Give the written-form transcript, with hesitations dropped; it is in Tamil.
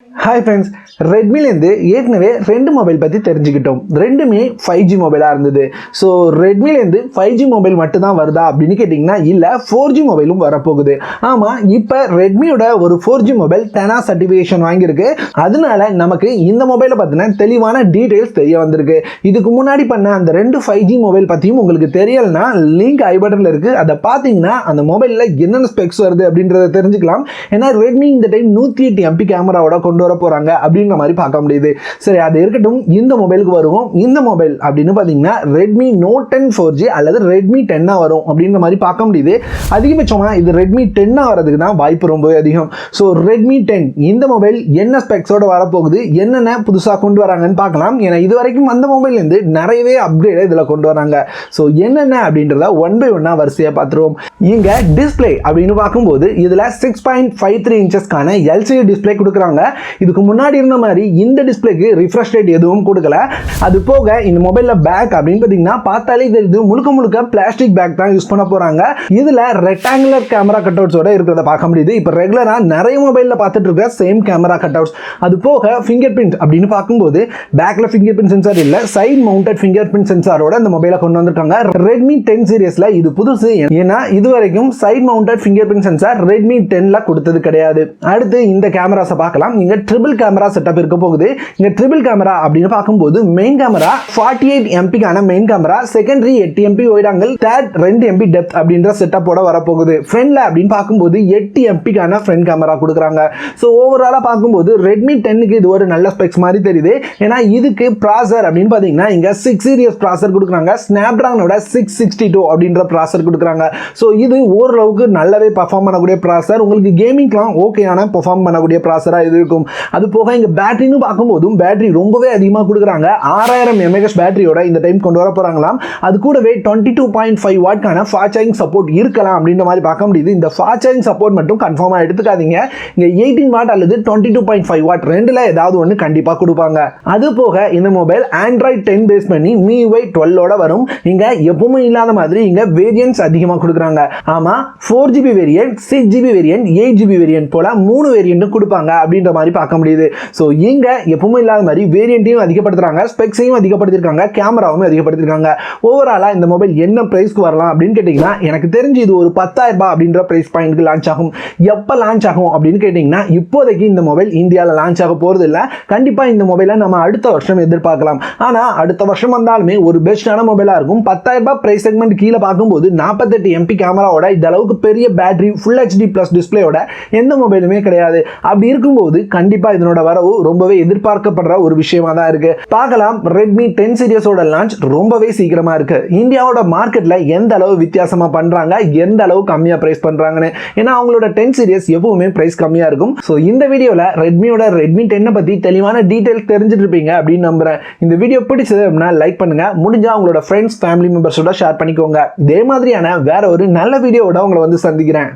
Hi friends, ரெட்மிலேருந்து ஏற்கனவே ரெண்டு மொபைல் பற்றி தெரிஞ்சுக்கிட்டோம். ரெண்டுமே 5G மொபைலாக இருந்தது. ஸோ ரெட்மிலேருந்து 5G மொபைல் மட்டும் தான் வருதா அப்படின்னு கேட்டிங்கன்னா இல்லை, 4G மொபைலும் வரப்போகுது. ஆமாம், இப்போ ரெட்மியோட ஒரு 4G மொபைல் 10 சர்டிஃபிகேஷன் வாங்கியிருக்கு. அதனால நமக்கு இந்த மொபைலை பற்றின தெளிவான டீட்டெயில்ஸ் தெரிய வந்திருக்கு. இதுக்கு முன்னாடி பண்ண அந்த ரெண்டு 5G மொபைல் பற்றியும் உங்களுக்கு தெரியலைன்னா லிங்க் ஐ பட்டனில் இருக்குது. அதை பார்த்தீங்கன்னா அந்த மொபைலில் என்னென்ன ஸ்பெக்ஸ் வருது அப்படின்றத தெரிஞ்சுக்கலாம். ஏன்னா ரெட்மி இந்த டைம் 108 MP கேமராவோட கொண்டு வர போகிறாங்க அப்படின்ற மாதிரி பார்க்க முடியுது. சரி, அது இருக்கட்டும். இந்த மொபைலுக்கு வருவோம். இந்த மொபைல் அப்படின்னு பார்த்தீங்கன்னா ரெட்மி நோட் 10 4G அல்லது ரெட்மி 10 வரும் அப்படின்ற மாதிரி பார்க்க முடியுது. அதிகபட்சமாக இது ரெட்மி 10 வரதுக்கு தான் வாய்ப்பு ரொம்பவே அதிகம். ஸோ ரெட்மி 10 இந்த மொபைல் என்ன ஸ்பெக்ஸோட வரப்போகுது, என்னென்ன புதுசாக கொண்டு வராங்கன்னு பார்க்கலாம். ஏன்னா இது வரைக்கும் அந்த மொபைல்லேருந்து நிறையவே அப்கிரேட் இதில் கொண்டு வராங்க. ஸோ என்னென்ன அப்படின்றத ஒன் பை ஒன்னாக வரிசையாக பார்த்துருவோம். இங்கே டிஸ்பிளே அப்படின்னு பார்க்கும்போது இதில் 6.53 இன்ச்சஸ்க்கான LCD டிஸ்பிளே கொடுக்குறாங்க. இதுக்கு முன்னாடி இருந்த மாதிரி இந்த டிஸ்பிளேக்கு ரிஃப்ரெஷ் ரேட் எதுவும் கொடுக்கல. அது போக இந்த மொபைலில் பேக் அப்படின்னு பார்த்தீங்கன்னா பார்த்தாலே தெரியுது, முழுக்க முழுக்க பிளாஸ்டிக் பேக் தான் யூஸ் பண்ண போகிறாங்க. இதில் ரெக்டாங்குலர் கேமரா கட்அவுட்ஸோட இருக்கிறத பார்க்க முடியுது. இப்போ ரெகுலராக நிறைய மொபைலில் பார்த்துட்டு இருக்க சேம் கேமரா கட்அவுட்ஸ். அது போக ஃபிங்கர் பிரிண்ட் அப்படின்னு பார்க்கும்போது பேக்கில் ஃபிங்கர் பிரிண்ட் சென்சார் இல்லை, சைட் மவுண்டட் ஃபிங்கர் பிரிண்ட் சென்சாரோட இந்த மொபைலை கொண்டு வந்திருக்காங்க. ரெட்மி 10 சீரியஸில் இது புதுசு. ஏன்னா இது வரைக்கும் side mounted finger print sensor Redmi 10 கொடுத்தது கிடையாது. அடுத்து இந்த கேமராஸை பார்க்கலாம். இங்கே ட்ரிபிள் கேமரா செட்டப் இருக்க போகுது. இங்க ட்ரிபிள் கேமரா அப்படின்னு பார்க்கும்போது மெயின் கேமரா 48 MP-க்கான main camera, secondary 8 MP wide angle, third 2 MP depth அப்படின்ற செட்டப்போட வரப்போகுது. ஃப்ரண்ட்ல அப்படின்னு பார்க்கும்போது 8 MP-க்கான ஃப்ரண்ட் கேமரா கொடுக்குறாங்க. ஸோ ஓவராலாக பார்க்கும்போது ரெட்மி 10க்கு இது ஒரு நல்ல ஸ்பெக்ஸ் மாதிரி தெரியுது. ஏன்னா இதுக்கு ப்ராசர் அப்படின்னு பார்த்தீங்கன்னா இங்க 6 சீரியஸ் ப்ராசர் கொடுக்குறாங்க. ஸ்னாப்டிராகனோட 662 அப்படின்ற ப்ராசர் கொடுக்குறாங்க. ஸோ இது ஓரளவுக்கு நல்லாவே பர்ஃபார்ம் பண்ணக்கூடிய ப்ராசர். உங்களுக்கு கேமிங்லாம் ஓகேயான பர்ஃபார்ம் பண்ணக்கூடிய ப்ராசராக இது இருக்கும். அது போக இங்க பேட்டரின்னு பார்க்கும்போதும் பேட்டரி ரொம்பவே அதிகமாக கொடுக்குறாங்க. 6000 mAh பேட்டரியோட இந்த டைம் கொண்டு வர போறாங்களாம். அது கூடவே 22.5 வாட்கான ஃபாஸ்ட் சார்ஜிங் சப்போர்ட் இருக்கலாம் அப்படின்ற மாதிரி பார்க்க முடியுது. இந்த ஃபாஸ்ட் சார்ஜிங் சப்போர்ட் மட்டும் கன்ஃபார்மாக எடுத்துக்காதீங்க. இங்க 18 வாட் அல்லது 22.5 வாட் ரெண்டுல ஏதாவது ஒன்று கண்டிப்பாக கொடுப்பாங்க. அது போக இந்த மொபைல் Android 10 பேஸ் பண்ணி MIUI 12ஓட வரும். இங்க எப்பவுமே இல்லாத மாதிரி இங்க வேரியன்ட்ஸ் அதிகமாக கொடுக்குறாங்க. ஆமா, 4GB variant, 6GB variant, 8GB variant போல 3 வேரியன்ட்டும் கொடுப்பாங்க அப்படின்ற மாதிரி பார்க்க முடியுது. ஸோ இங்க எப்பவுமே இல்லாத மாதிரி வேரியண்ட்டையும் அதிகப்படுத்துறாங்க, ஸ்பெக்ஸையும் அதிகப்படுத்திருக்காங்க, கேமராவும் அதிகப்படுத்திருக்காங்க. ஓவராலா இந்த மொபைல் என்ன பிரைஸ்க்கு வரலாம் அப்படின்னு கேட்டீங்கன்னா எனக்கு தெரிஞ்சு இது ஒரு 10,000 ரூபாய் அப்படின்ற பிரைஸ் பாயிண்ட்க்கு லான்ச் ஆகும். எப்போ லான்ச் ஆகும் அப்படின்னு கேட்டீங்கன்னா இப்போதைக்கு இந்த மொபைல் இந்தியாவில் லான்ச் ஆக போறது இல்லை. கண்டிப்பா இந்த மொபைலை நம்ம அடுத்த வருஷம் எதிர்பார்க்கலாம். ஆனா அடுத்த வருஷம் வந்தாலுமே ஒரு பெஸ்டான மொபைலா இருக்கும். 10,000 ரூபாய் பிரைஸ் செக்மெண்ட் கீழே பார்க்கும்போது 48 MP கேமராவோட இந்த அளவுக்கு பெரிய பேட்டரி, ஃபுல் HD பிளஸ் டிஸ்பிளேயோட எந்த மொபைலுமே கிடையாது. அப்படி இருக்கும்போது கண்டிப்பா இதனோட வரவு ரொம்பவே எதிர்பார்க்கப்படுற ஒரு விஷயமா தான் இருக்கு. பார்க்கலாம், ரெட்மி 10 சீரியஸோட லான்ச் ரொம்பவே சீக்கிரமா இருக்கு. இந்தியாவோட மார்க்கெட்ல எந்த அளவு வித்தியாசமா பண்றாங்க, எந்த அளவு கம்மியா பிரைஸ் பண்றாங்கன்னு. ஏன்னா அவங்களோட 10 சீரியஸ் எப்பவுமே பிரைஸ் கம்மியா இருக்கும். ஸோ இந்த வீடியோல ரெட்மியோட ரெட்மி 10 பத்தி தெளிவான டீடைல்ஸ் தெரிஞ்சுட்டு இருப்பீங்க அப்படின்னு நம்புறேன். இந்த வீடியோ பிடிச்சது அப்படின்னா லைக் பண்ணுங்க, முடிஞ்சா உங்களோட ஃப்ரெண்ட்ஸ் ஃபேமிலி மெம்பர்ஸோட ஷேர் பண்ணிக்கோங்க. இதே மாதிரியான வேற ஒரு நல்ல வீடியோவோட உங்களை வந்து சந்திக்கிறேன்.